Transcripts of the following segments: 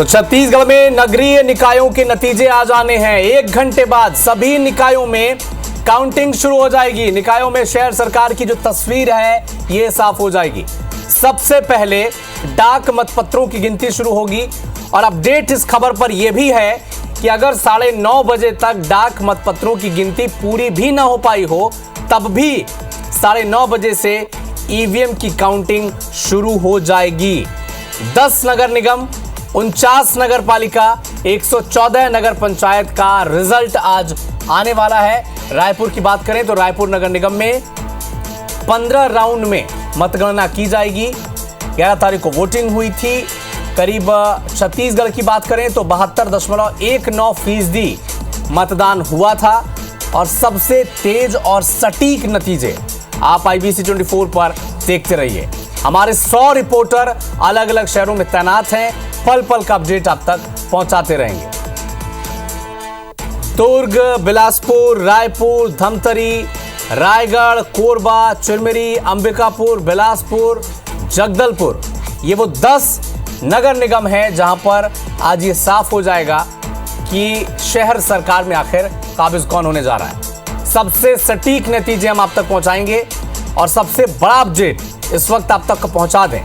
तो छत्तीसगढ़ में नगरीय निकायों के नतीजे आ जाने हैं। 1 घंटे बाद सभी निकायों में काउंटिंग शुरू हो जाएगी। निकायों में शहर सरकार की जो तस्वीर है ये साफ हो जाएगी। सबसे पहले डाक मतपत्रों की गिनती शुरू होगी और अपडेट इस खबर पर यह भी है कि अगर 9:30 बजे तक डाक मतपत्रों की गिनती पूरी भी ना हो पाई हो तब भी 9:30 बजे से ईवीएम की काउंटिंग शुरू हो जाएगी। 10 नगर निगम, 49 नगर पालिका, 114 नगर पंचायत का रिजल्ट आज आने वाला है। रायपुर की बात करें तो रायपुर नगर निगम में 15 राउंड में मतगणना की जाएगी। 11 तारीख को वोटिंग हुई थी। करीब छत्तीसगढ़ की बात करें तो 72.19% मतदान हुआ था और सबसे तेज और सटीक नतीजे आप IBC 24 पर देखते रहिए। हमारे 100 रिपोर्टर अलग अलग शहरों में तैनात हैं, पल पल का अपडेट आप तक पहुंचाते रहेंगे। दुर्ग, बिलासपुर, रायपुर, धमतरी, रायगढ़, कोरबा, चिरमिरी, अंबिकापुर, बिलासपुर, जगदलपुर, ये वो 10 नगर निगम हैं जहां पर आज ये साफ हो जाएगा कि शहर सरकार में आखिर काबिज कौन होने जा रहा है। सबसे सटीक नतीजे हम आप तक पहुंचाएंगे और सबसे बड़ा अपडेट इस वक्त आप तक पहुंचा दें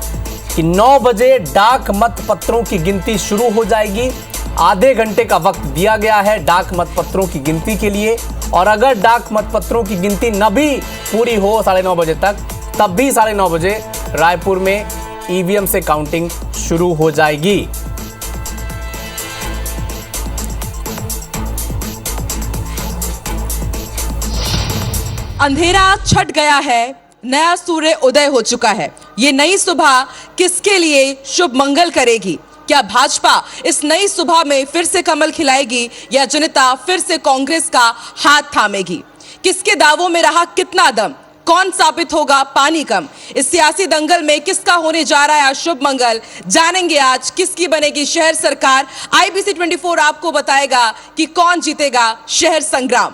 कि 9 बजे डाक मतपत्रों की गिनती शुरू हो जाएगी। आधे घंटे का वक्त दिया गया है डाक मतपत्रों की गिनती के लिए और अगर डाक मतपत्रों की गिनती न भी पूरी हो 9:30 बजे तक तब भी 9:30 बजे रायपुर में ईवीएम से काउंटिंग शुरू हो जाएगी। अंधेरा छट गया है, नया सूर्य उदय हो चुका है। ये नई सुबह किसके लिए शुभ मंगल करेगी? क्या भाजपा इस नई सुबह में फिर से कमल खिलाएगी या जनता फिर से कांग्रेस का हाथ थामेगी? किसके दावों में रहा कितना दम? कौन साबित होगा पानी कम? इस सियासी दंगल में किसका होने जा रहा है शुभ मंगल? जानेंगे आज किसकी बनेगी शहर सरकार। IBC 24 आपको बताएगा कि कौन जीतेगा शहर संग्राम।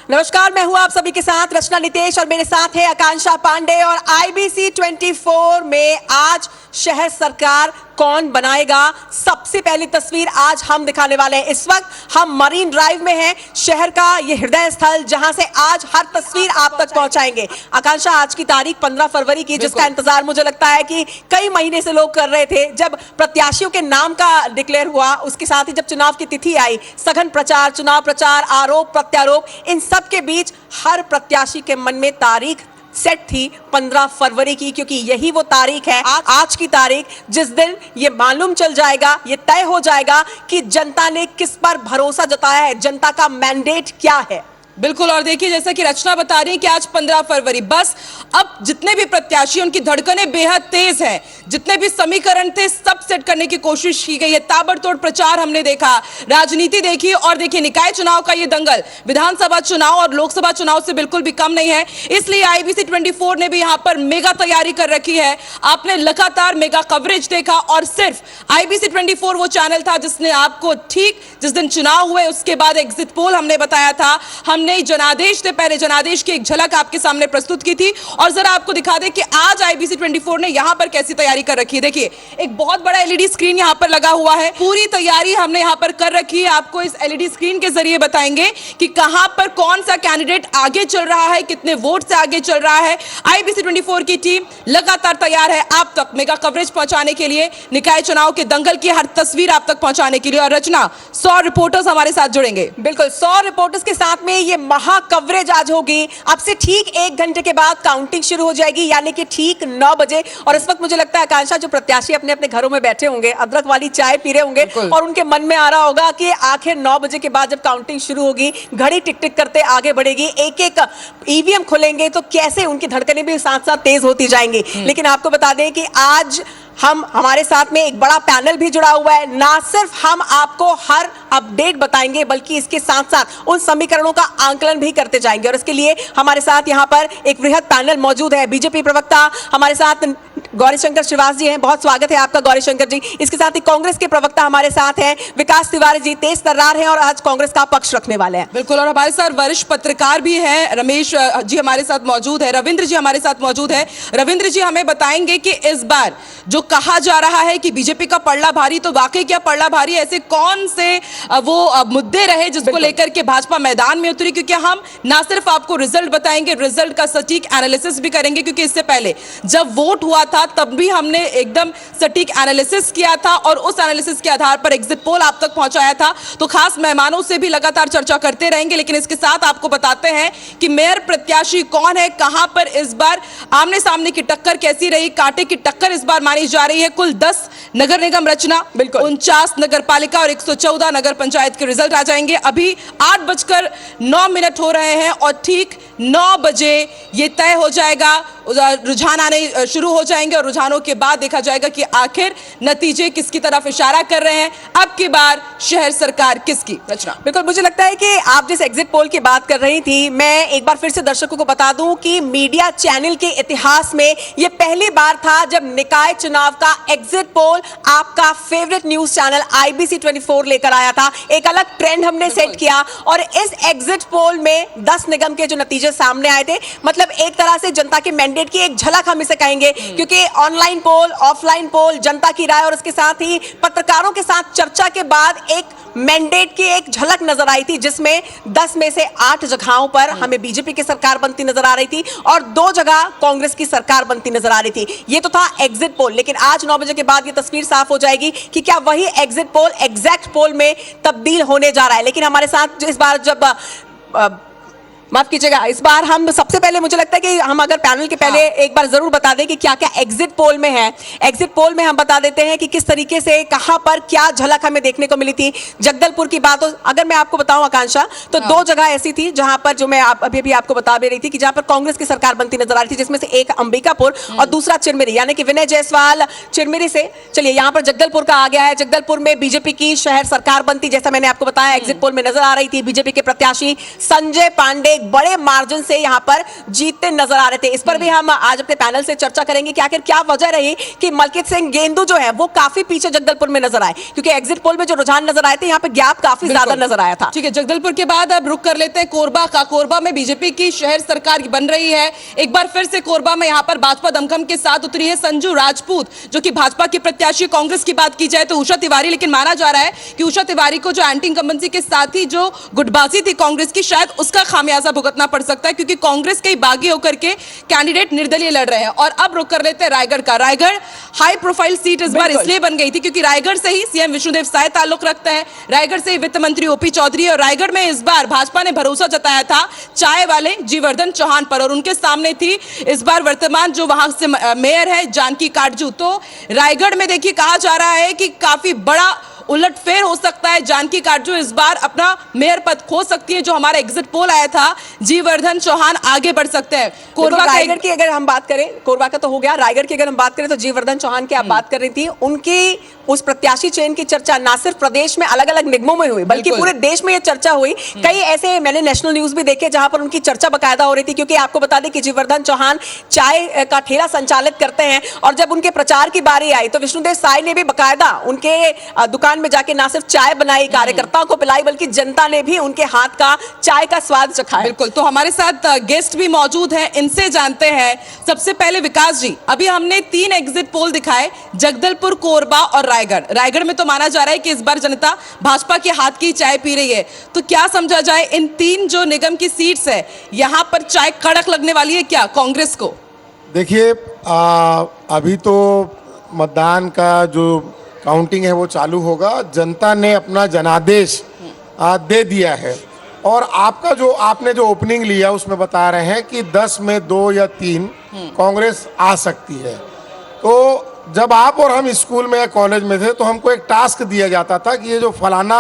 नमस्कार, मैं हूं आप सभी के साथ रचना नितेश और मेरे साथ है आकांक्षा पांडे और IBC 24 में आज शहर सरकार कौन बनाएगा सबसे पहली तस्वीर आज हम दिखाने वाले हैं। इस वक्त हम मरीन ड्राइव में हैं, शहर का ये हृदय स्थल जहां से आज हर तस्वीर आप तक पहुंचाएंगे। आकांक्षा, आज की तारीख 15 फरवरी की, जिसका इंतजार मुझे लगता है कि कई महीने से लोग कर रहे थे। जब प्रत्याशियों के नाम का डिक्लेयर हुआ, उसके साथ ही जब चुनाव की तिथि आई, सघन प्रचार, चुनाव प्रचार, आरोप प्रत्यारोप, इन सब के बीच हर प्रत्याशी के मन में तारीख सेट थी 15 फरवरी की, क्योंकि यही वो तारीख है, आज की तारीख, जिस दिन ये मालूम चल जाएगा, ये तय हो जाएगा कि जनता ने किस पर भरोसा जताया है, जनता का मैंडेट क्या है। बिल्कुल, और देखिए जैसा कि रचना बता रही है कि आज 15 फरवरी, बस अब जितने भी प्रत्याशी उनकी धड़कनें बेहद तेज हैं, जितने भी समीकरण थे सब सेट करने की कोशिश की गई है। ताबड़तोड़ प्रचार हमने देखा, राजनीति देखी और देखिए निकाय चुनाव का ये दंगल विधानसभा चुनाव और लोकसभा चुनाव से बिल्कुल भी कम नहीं है। इसलिए IBC 24 ने भी यहाँ पर मेगा तैयारी कर रखी है। आपने लगातार मेगा कवरेज देखा और सिर्फ IBC 24 वो चैनल था जिसने आपको ठीक जिस दिन चुनाव हुए उसके बाद एग्जिट पोल हमने बताया था, हमने जनादेश से पहले जनादेश की एक झलक आपके सामने प्रस्तुत की थी। और जरा आपको दिखा दें कि आज IBC 24 ने यहां पर कैसी तैयारी कर रखी है। देखिए एक बहुत बड़ा LED स्क्रीन यहां पर लगा हुआ है, पूरी तैयारी हमने यहां पर कर रखी है। आपको इस LED स्क्रीन के जरिए बताएंगे कि कहां पर कौन सा कैंडिडेट आगे चल रहा है, कितने वोट से आगे चल रहा है। IBC 24 की टीम लगातार तैयार है आप तक मेगा कवरेज पहुंचाने के लिए, निकाय चुनाव के दंगल की हर तस्वीर आप तक पहुंचाने के लिए। और रचना, 100 रिपोर्टर्स हमारे साथ जुड़ेंगे। बिल्कुल, 100 रिपोर्टर्स के साथ में ये महा कवरेज आज होगी। अब से ठीक 1 घंटे के बाद काउंटिंग शुरू हो जाएगी, यानी कि ठीक 9 बजे। और इस वक्त मुझे लगता है आकांक्षा, जो प्रत्याशी अपने अपने घरों में बैठे होंगे, अदरक वाली चाय पी रहे होंगे और उनके मन में आ रहा होगा कि आखिर 9 बजे के बाद जब काउंटिंग शुरू होगी, घड़ी टिक टिक करते आगे बढ़ेगी, एक एक ईवीएम खुलेंगे तो कैसे उनकी धड़कनें भी साथ साथ तेज होती जाएंगी। लेकिन आपको बता दें कि आज हमारे साथ में एक बड़ा पैनल भी जुड़ा हुआ है। ना सिर्फ हम आपको हर अपडेट बताएंगे, बल्कि इसके साथ साथ उन समीकरणों का आंकलन भी करते जाएंगे। और इसके लिए हमारे साथ यहां पर एक वृहद पैनल मौजूद है। बीजेपी प्रवक्ता हमारे साथ गौरीशंकर श्रीवास जी हैं, बहुत स्वागत है आपका गौरीशंकर जी। इसके साथ ही कांग्रेस के प्रवक्ता हमारे साथ हैं विकास तिवारी जी, तेज तर्रार हैं और आज कांग्रेस का पक्ष रखने वाले हैं। बिल्कुल, और हमारे साथ वरिष्ठ पत्रकार भी हैं, रमेश जी हमारे साथ मौजूद है, रविंद्र जी हमारे साथ मौजूद है। रविंद्र जी हमें बताएंगे कि इस बार जो कहा जा रहा है कि बीजेपी का पलड़ा भारी, तो वाकई क्या पलड़ा भारी, ऐसे कौन से वो मुद्दे रहे जिसको लेकर के भाजपा मैदान में उतरी? क्योंकि हम ना सिर्फ आपको रिजल्ट बताएंगे, रिजल्ट का सटीक एनालिसिस भी करेंगे, क्योंकि इससे पहले जब वोट हुआ था तब भी हमने एकदम सटीक एनालिसिस किया था और उस एनालिसिस के आधार पर एग्जिट पोल आप तक पहुंचाया था। तो खास मेहमानों से भी लगातार चर्चा करते रहेंगे, लेकिन इसके साथ आपको बताते हैं कि मेयर प्रत्याशी कौन है, कहां पर इस बार आमने सामने की टक्कर कैसी रही, कांटे की टक्कर इस बार मानी जा रही है। कुल 10 नगर निगम रचना, 49 नगर पालिका और 114 नगर पंचायत के रिजल्ट आ जाएंगे। अभी 8:09 हो रहे हैं और ठीक 9 बजे ये तय हो जाएगा, रुझान आने शुरू हो जाएंगे और रुझानों के बाद देखा जाएगा कि आखिर नतीजे किसकी तरफ इशारा कर रहे हैं, अब की बार शहर सरकार किसकी रचना। बिल्कुल, मुझे लगता है कि आप जिस एग्जिट पोल की बात कर रही थी, मैं एक बार फिर से दर्शकों को बता दूं कि मीडिया चैनल के इतिहास में ये पहली बार था जब निकाय चुनाव का एग्जिट पोल आपका फेवरेट न्यूज चैनल IBC 24 लेकर आया था। एक अलग ट्रेंड हमने सेट किया और इस एग्जिट पोल में 10 निगम के जो नतीजे सामने आए थे, मतलब एक तरह से जनता के मैंडेट की एक झलक हम इसे कहेंगे, क्योंकि ऑनलाइन पोल, ऑफलाइन पोल, जनता की राय और उसके साथ ही पत्रकारों के साथ चर्चा के बाद एक मैंडेट की एक झलक नजर आई थी, जिसमें 10 में से 8 जगहों पर हमें बीजेपी की सरकार बनती नजर आ रही थी और 2 जगह कांग्रेस की सरकार बनती नजर आ रही थी। ये तो था एग्जिट पोल, लेकिन आज 9 बजे के बाद ये तस्वीर साफ हो जाएगी कि क्या वही एग्जिट पोल एग्जैक्ट पोल में तब्दील होने जा रहा है। लेकिन हमारे साथ इस बार जब माफ कीजिएगा, इस बार हम सबसे पहले, मुझे लगता है कि हम अगर पैनल के पहले एक बार जरूर बता दें कि क्या क्या एग्जिट पोल में है। एग्जिट पोल में हम बता देते हैं कि किस तरीके से, कहां पर क्या झलक हमें देखने को मिली थी। जगदलपुर की बात अगर मैं आपको बताऊं आकांक्षा, तो 2 जगह ऐसी थी जहां पर, जो मैं अभी भी आपको बता भी रही थी, कि जहां पर कांग्रेस की सरकार बनती नजर आ रही थी, जिसमें से एक अंबिकापुर और दूसरा चिरमिरी, यानी कि विनय जायसवाल चिरमिरी से। चलिए, यहां पर जगदलपुर का आ गया है। जगदलपुर में बीजेपी की शहर सरकार बनती, जैसा मैंने आपको बताया, एग्जिट पोल में नजर आ रही थी। बीजेपी के प्रत्याशी संजय पांडे बड़े मार्जिन से यहां पर जीतते नजर आ रहे थे। इस पर भी हम आज अपने पैनल से चर्चा करेंगे कि आखिर क्या वजह रही कि मलकित सिंह गेंदू जो है वो काफी पीछे जगदलपुर में नजर आए, क्योंकि एग्जिट पोल में जो रुझान नजर आए थे, यहां पे गैप काफी ज्यादा नजर आया था। ठीक है, जगदलपुर के बाद अब रुक कर लेते हैं कोरबा का। कोरबा में बीजेपी की शहर सरकार बन रही है। एक बार फिर से कोरबा में यहां पर भाजपा दमखम के साथ उतरी है। संजू राजपूत जो कि भाजपा की प्रत्याशी, कांग्रेस की बात की जाए तो उषा तिवारी, लेकिन माना जा रहा है कि उषा तिवारी को जो एंटी इनकम्बेंसी के साथ ही जो गुटबाजी थी कांग्रेस की, शायद उसका खामियाजा भुगतना पड़ सकता है, क्योंकि कांग्रेस कई बागी होकर के कैंडिडेट निर्दलीय लड़ रहे हैं। और अब रुक कर लेते हैं रायगढ़ का। रायगढ़ हाई प्रोफाइल सीट इस बार इसलिए बन गई थी क्योंकि रायगढ़ से ही सीएम विष्णुदेव साय ताल्लुक रखते हैं, रायगढ़ से ही वित्त मंत्री ओपी चौधरी, और रायगढ़ में इस बार भाजपा ने भरोसा जताया था चाय वाले जीवर्धन चौहान पर, और उनके सामने थी इस बार वर्तमान जो वहां से मेयर है जानकी काटजू। तो रायगढ़ में देखिए, कहा जा रहा है कि काफी बड़ा उलटफेर हो सकता है। जानकी काटजू इस बार अपना मेयर पद खो सकती है। जो हमारा एग्जिट पोल आया था, जीवर्धन चौहान आगे बढ़ सकते हैं। कोरबा रायगढ़ की अगर हम बात करें, कोरबा का तो हो गया, रायगढ़ की अगर हम बात करें तो जीवर्धन चौहान की आप बात कर रही थी। उनकी उस प्रत्याशी चयन की चर्चा ना सिर्फ प्रदेश में अलग अलग निगमों में हुई, बल्कि पूरे देश में यह चर्चा हुई। कई ऐसे मैंने नेशनल न्यूज भी देखे जहां पर उनकी चर्चा बकायदा हो रही थी, क्योंकि आपको बता दें कि जीवर्धन चौहान चाय का ठेला संचालित करते हैं, और जब उनके प्रचार की बारी आई तो विष्णुदेव साय ने भी बकायदा उनके दुकान में जाके ना सिर्फ चाय बनाई, कार्यकर्ताओं को पिलाई, बल्कि जनता ने भी उनके हाथ का चाय का स्वाद चखा। बिल्कुल, तो हमारे साथ गेस्ट भी मौजूद हैं, इनसे जानते हैं। सबसे पहले विकास जी, अभी हमने 3 एग्जिट पोल दिखाए, जगदलपुर, कोरबा और रायगढ़। रायगढ़ में तो माना जा रहा है कि इस बार जनता भाजपा के हाथ की चाय पी रही है, तो क्या समझा जाए इन 3 जो निगम की सीट्स है, यहां पर चाय कड़क लगने वाली है क्या कांग्रेस को? देखिए, अभी तो मतदान का जो काउंटिंग है वो चालू होगा। जनता ने अपना जनादेश दे दिया है, और आपने जो ओपनिंग लिया उसमें बता रहे हैं कि 10 में 2 या 3 कांग्रेस आ सकती है। तो जब आप और हम स्कूल में या कॉलेज में थे तो हमको एक टास्क दिया जाता था कि ये जो फलाना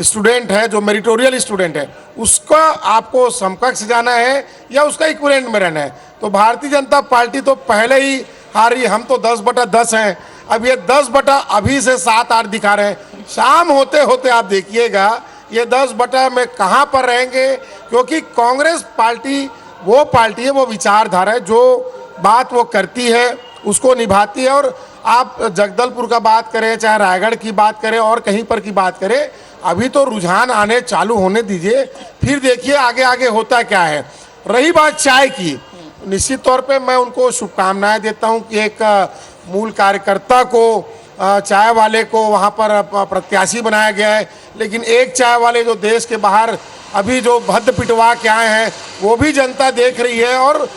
स्टूडेंट है, जो मेरिटोरियल स्टूडेंट है, उसका आपको समकक्ष जाना है या उसका इक्विवेलेंट में रहना है। तो भारतीय जनता पार्टी तो पहले ही हारी, हम तो 10/10 हैं। अब ये 10 बटा अभी से 7-8 दिखा रहे हैं, शाम होते होते आप देखिएगा ये 10 बटा में कहाँ पर रहेंगे, क्योंकि कांग्रेस पार्टी वो पार्टी है, वो विचारधारा है, जो बात वो करती है उसको निभाती है। और आप जगदलपुर का बात करें, चाहे रायगढ़ की बात करें और कहीं पर की बात करें, अभी तो रुझान आने चालू होने दीजिए, फिर देखिए आगे आगे होता क्या है। रही बात चाय की, निश्चित तौर पे मैं उनको शुभकामनाएं देता हूं कि एक मूल कार्यकर्ता को, चाय वाले को वहां पर प्रत्याशी बनाया गया है, लेकिन एक चाय वाले जो देश के बाहर अभी जो भद्द पिटवा के आए हैं वो भी जनता देख रही है। और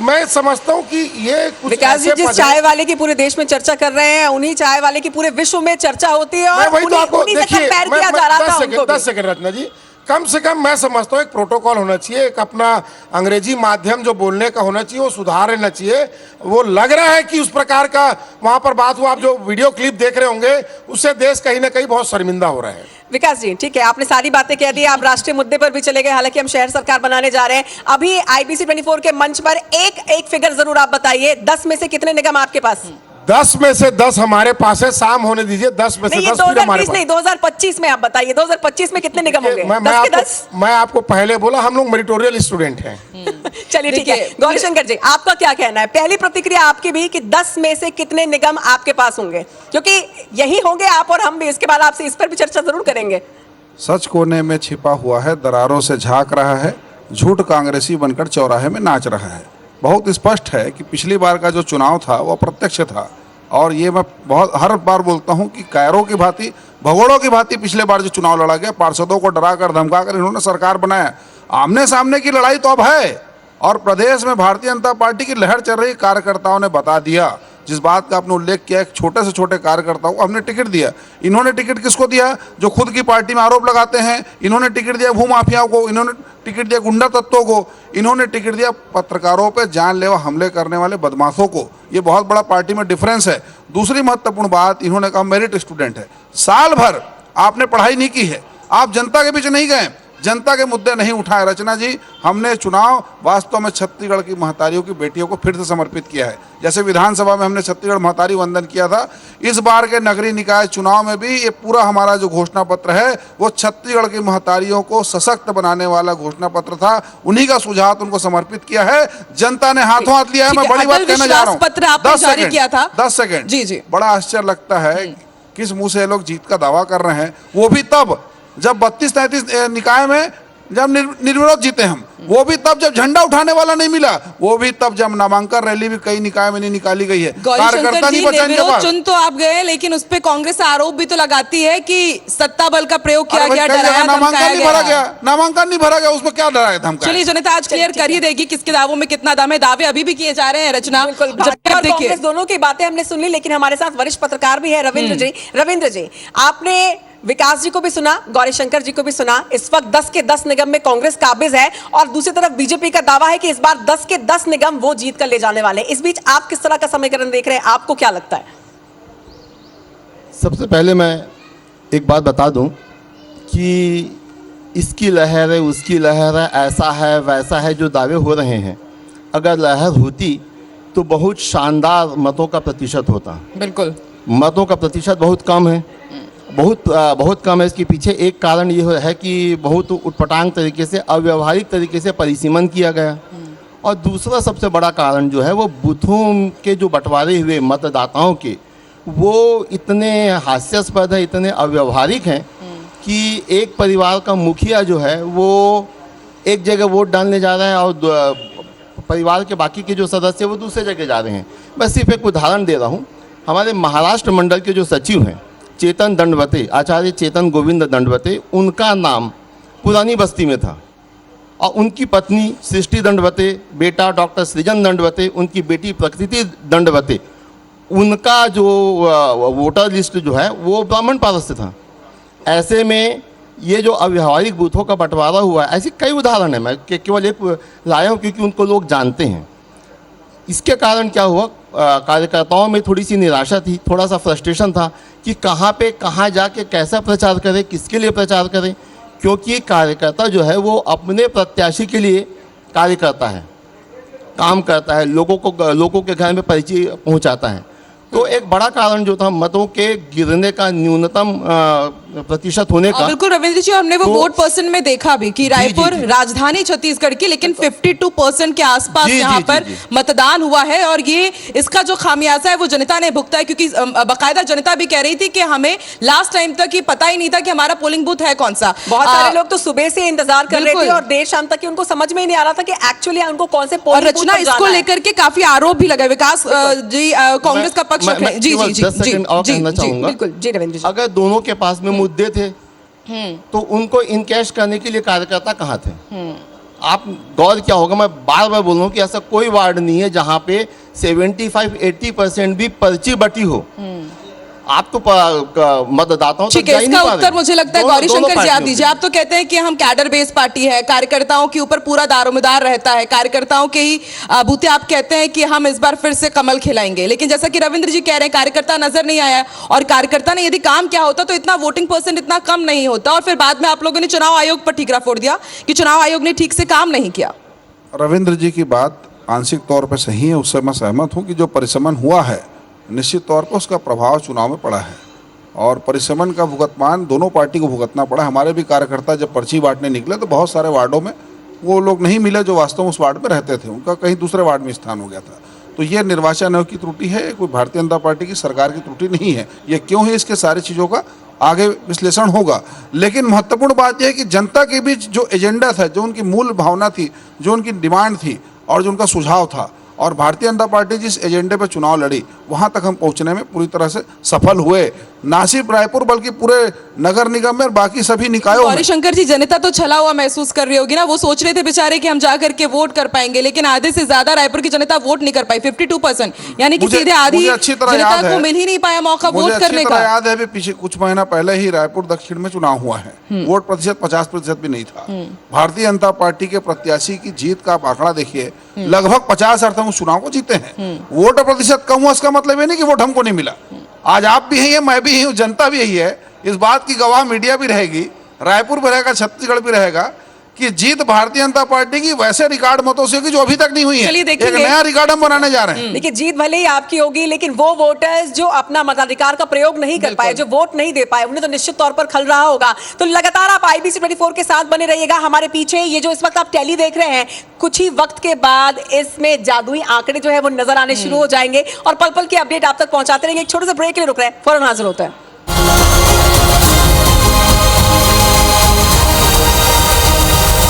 मैं समझता हूं कि ये कुछ विकास जी, ऐसे जिस पद चाय वाले की पूरे देश में चर्चा कर रहे हैं, उन्हीं चाय वाले की पूरे विश्व में चर्चा होती है मैं और वही तो आपको उन्हीं से देखिए, कंपेयर किया जा रहा था उनको भी। 10 सेकंड रत्ना जी, कम से कम मैं समझता हूँ एक प्रोटोकॉल होना चाहिए, एक अपना अंग्रेजी माध्यम जो बोलने का होना चाहिए वो सुधार रहना चाहिए। वो लग रहा है कि उस प्रकार का वहां पर बात हुआ, आप जो वीडियो क्लिप देख रहे होंगे उससे देश कहीं ना कहीं बहुत शर्मिंदा हो रहा है। विकास जी, ठीक है, आपने सारी बातें कह दी, आप राष्ट्रीय मुद्दे पर भी चले गए, हालांकि हम शहर सरकार बनाने जा रहे हैं। अभी IBC 24 के मंच पर एक फिगर जरूर आप बताइए, 10 में से कितने निगम आपके पास? 10 में से 10 हमारे पास है, शाम होने दीजिए। 10 में से 10 फिर हमारे पास नहीं, 2025 में आप बताइए, 2025 में कितने निगम होंगे? मैं आपको पहले बोला हम लोग मेरिटोरियल स्टूडेंट हैं। चलिए ठीक है, गौरीशंकर जी आपका क्या कहना है? पहली प्रतिक्रिया आपकी भी कि 10 में से कितने निगम आपके पास होंगे, क्योंकि यही होंगे आप और हम भी, इसके बाद आपसे इस पर भी चर्चा जरूर करेंगे। सच कोने में छिपा हुआ है, दरारों से झांक रहा है, झूठ कांग्रेसी बनकर चौराहे में नाच रहा है। बहुत स्पष्ट है कि पिछली बार का जो चुनाव था वो अप्रत्यक्ष था, और ये मैं बहुत हर बार बोलता हूं कि कैरों की भांति, भगोड़ों की भांति पिछले बार जो चुनाव लड़ा गया, पार्षदों को डरा कर धमका कर इन्होंने सरकार बनाया। आमने सामने की लड़ाई तो अब है, और प्रदेश में भारतीय जनता पार्टी की लहर चल रही, कार्यकर्ताओं ने बता दिया। जिस बात का आपने उल्लेख किया, एक छोटे से छोटे कार्यकर्ताओं को हमने टिकट दिया। इन्होंने टिकट किसको दिया? जो खुद की पार्टी में आरोप लगाते हैं। इन्होंने टिकट दिया भूमाफियाओं को, इन्होंने टिकट दिया गुंडा तत्वों को, इन्होंने टिकट दिया पत्रकारों पर जानलेवा हमले करने वाले बदमाशों को। ये बहुत बड़ा पार्टी में डिफरेंस है। दूसरी महत्वपूर्ण बात, इन्होंने कहा मेरिट स्टूडेंट है। साल भर आपने पढ़ाई नहीं की है, आप जनता के बीच नहीं गए, जनता के मुद्दे नहीं उठाए। रचना जी, हमने चुनाव वास्तव में छत्तीसगढ़ की महतारियों की बेटियों को फिर से समर्पित किया है। जैसे विधानसभा में हमने छत्तीसगढ़ महतारी वंदन किया था, इस बार के नगरीय निकाय चुनाव में भी ये पूरा हमारा जो घोषणा पत्र है वो छत्तीसगढ़ की महतारियों को सशक्त बनाने वाला घोषणा पत्र था। उन्हीं का सुझाव उनको समर्पित किया है। जनता ने हाथों हाथ लिया है। मैं बड़ी बात कहना जा रहा हूँ। 10 सेकेंड जी, बड़ा आश्चर्य लगता है किस मुंह से ये लोग जीत का दावा कर रहे हैं, वो भी तब जब 32-33 निकाय में जब निर्विरोध जीते हम, वो भी तब जब झंडा उठाने वाला नहीं मिला, वो भी तब जब नामांकन रैली भी कई निकाय में नहीं निकाली गई है। कार्यकर्ता नहीं बचा इनके पास। चुन तो आप गए, लेकिन उस पे कांग्रेस आरोप भी तो लगाती है कि सत्ता बल का प्रयोग किया गया, डराया नामांकन नहीं भरा गया, नामांकन नहीं भरा गया, उसमें क्या डराया था? चलिए जनता आज क्लियर कर ही देगी किसके दावों में कितना दम है। दावे अभी भी किए जा रहे हैं रचना, कांग्रेस दोनों की बातें हमने सुन ली, लेकिन हमारे साथ वरिष्ठ पत्रकार भी है रविंद्र जी। रविंद्र जी, आपने विकास जी को भी सुना, गौरीशंकर जी को भी सुना। इस वक्त 10 के 10 निगम में कांग्रेस काबिज है, और दूसरी तरफ बीजेपी का दावा है कि इस बार 10 के 10 निगम वो जीत कर ले जाने वाले। इस बीच आप किस तरह का समीकरण देख रहे हैं, आपको क्या लगता है? सबसे पहले मैं एक बात बता दूं कि इसकी लहर है, उसकी लहर है, ऐसा है वैसा है, जो दावे हो रहे हैं, अगर लहर होती तो बहुत शानदार मतों का प्रतिशत होता। बिल्कुल, मतों का प्रतिशत बहुत कम है, बहुत कम है। इसके पीछे एक कारण ये है कि बहुत उटपटांग तरीके से, अव्यवहारिक तरीके से परिसीमन किया गया, और दूसरा सबसे बड़ा कारण जो है वो बूथों के जो बंटवारे हुए मतदाताओं के, वो इतने हास्यास्पद है, इतने अव्यवहारिक हैं कि एक परिवार का मुखिया जो है वो एक जगह वोट डालने जा रहा है और परिवार के बाकी के जो सदस्य वो दूसरे जगह जा रहे हैं। मैं सिर्फ एक उदाहरण दे रहा हूँ। हमारे महाराष्ट्र मंडल के जो सचिव हैं चेतन दंडवते, आचार्य चेतन गोविंद दंडवते, उनका नाम पुरानी बस्ती में था, और उनकी पत्नी सृष्टि दंडवते, बेटा डॉक्टर सृजन दंडवते, उनकी बेटी प्रकृति दंडवते, उनका जो वोटर लिस्ट जो है वो ब्राह्मण पारस से था। ऐसे में ये जो अव्यवहारिक बूथों का बंटवारा हुआ है, ऐसे कई उदाहरण हैं। मैं केवल एक लाया हूँ क्योंकि उनको लोग जानते हैं। इसके कारण क्या हुआ, कार्यकर्ताओं में थोड़ी सी निराशा थी, थोड़ा सा फ्रस्ट्रेशन था कि कहाँ पे कहाँ जाके कैसा प्रचार करें, किसके लिए प्रचार करें, क्योंकि कार्यकर्ता जो है वो अपने प्रत्याशी के लिए कार्य करता है, काम करता है, लोगों के घर में परिचय पहुँचाता है। तो एक बड़ा कारण जो था मतों के गिरने का न्यूनतम प्रतिशत होने का। बिल्कुल रविंद्र जी, हमने वो वोट परसेंट में देखा भी कि रायपुर राजधानी छत्तीसगढ़ की, लेकिन 52% के आसपास यहाँ पर मतदान हुआ है और ये इसका जो खामियाजा है वो जनता ने भुगता है, क्योंकि बाकायदा जनता भी कह रही थी कि हमें लास्ट टाइम तक ये पता ही नहीं था कि हमारा पोलिंग बूथ है कौन सा। बहुत सारे लोग तो सुबह से इंतजार कर रहे थे और देर शाम तक उनको समझ में ही नहीं आ रहा था कि एक्चुअली उनको कौन से और रचना इसको लेकर के काफी आरोप भी लगे। विकास जी कांग्रेस का पक्ष रख रहे हैं। जी जी जी 10 सेकंड और कहना चाहूंगा। बिल्कुल जी रविंद्र जी। अगर दोनों के पास में मुद्दे थे तो उनको इनकैश करने के लिए कार्यकर्ता कहाँ थे? आप गौर क्या होगा, मैं बार बार बोल रहा हूँ कि ऐसा कोई वार्ड नहीं है जहाँ पे 75-80% भी पर्ची बटी हो। आप तो मतदाताओं ठीक है, इसका उत्तर मुझे लगता है गौरी शंकर जी आप दीजिए। आप तो कहते हैं कि हम कैडर बेस पार्टी है, कार्यकर्ताओं के ऊपर पूरा दारोमदार रहता है, कार्यकर्ताओं के ही बूते आप कहते हैं कि हम इस बार फिर से कमल खिलाएंगे, लेकिन जैसा कि रविंद्र जी कह रहे हैं कार्यकर्ता नजर नहीं आया, और कार्यकर्ता ने यदि काम किया होता तो इतना वोटिंग परसेंट इतना कम नहीं होता। और फिर बाद में आप लोगों ने चुनाव आयोग पर ठीकरा फोड़ दिया कि चुनाव आयोग ने ठीक से काम नहीं किया। रविंद्र जी की बात आंशिक तौर पर सही है, उससे मैं सहमत हूँ कि जो परिसमन हुआ है निश्चित तौर पर उसका प्रभाव चुनाव में पड़ा है और परिसमन का भुगतान दोनों पार्टी को भुगतना पड़ा। हमारे भी कार्यकर्ता जब पर्ची बांटने निकले तो बहुत सारे वार्डों में वो लोग नहीं मिले जो वास्तव में उस वार्ड में रहते थे, उनका कहीं दूसरे वार्ड में स्थान हो गया था। तो ये निर्वाचन आयोग की त्रुटि है, कोई भारतीय जनता पार्टी की सरकार की त्रुटि नहीं है। ये क्यों है, इसके सारी चीज़ों का आगे विश्लेषण होगा। लेकिन महत्वपूर्ण बात यह है कि जनता के बीच जो एजेंडा था, जो उनकी मूल भावना थी, जो उनकी डिमांड थी और जो उनका सुझाव था, और भारतीय जनता पार्टी जिस एजेंडे पर चुनाव लड़ी वहां तक हम पहुंचने में पूरी तरह से सफल हुए। ना सिर्फ रायपुर बल्कि पूरे नगर निगम में और बाकी सभी निकायों में। गौरी शंकर जी, जनता तो छला हुआ महसूस कर रही होगी ना, वो सोच रहे थे बेचारे कि हम जाकर के वोट कर पाएंगे, लेकिन आधे से ज्यादा रायपुर की जनता वोट नहीं कर पाई। 52%, यानी कि सीधे आधी जनता को मिल ही नहीं पाया मौका वोट करने का। याद है पीछे कुछ महीना पहले ही रायपुर दक्षिण में चुनाव हुआ है, वोट प्रतिशत 50% भी नहीं था। भारतीय जनता पार्टी के प्रत्याशी की जीत का आप आंकड़ा देखिए, लगभग 50% उस चुनाव को जीते हैं। वोट प्रतिशत कम हुआ इसका मतलब ये नहीं कि वोट हमको नहीं मिला। आज आप भी हैं, मैं भी हूं, जनता भी यही है। इस बात की गवाह मीडिया भी रहेगी, रायपुर भी रहेगा, छत्तीसगढ़ भी रहेगा कि जीत भारतीय जनता पार्टी की वैसे रिकॉर्ड मतों से होगी जो अभी तक नहीं हुई है। एक नया रिकॉर्ड हम बनाने जा रहे हैं। देखिए, जीत भले ही आपकी होगी, लेकिन वो वोटर्स जो अपना मताधिकार का प्रयोग नहीं कर पाए, जो वोट नहीं दे पाए, उन्हें तो निश्चित तौर पर खल रहा होगा। तो लगातार आप IBC 24 के साथ बने रहिएगा। हमारे पीछे ये जो इस वक्त आप टैली देख रहे हैं, कुछ ही वक्त के बाद इसमें जादुई आंकड़े जो है वो नजर आने शुरू हो जाएंगे और पल पल की अपडेट आप तक पहुंचाते रहेंगे। एक छोटे से ब्रेक के लिए रुक रहे हैं, फौरन हाजिर होता है।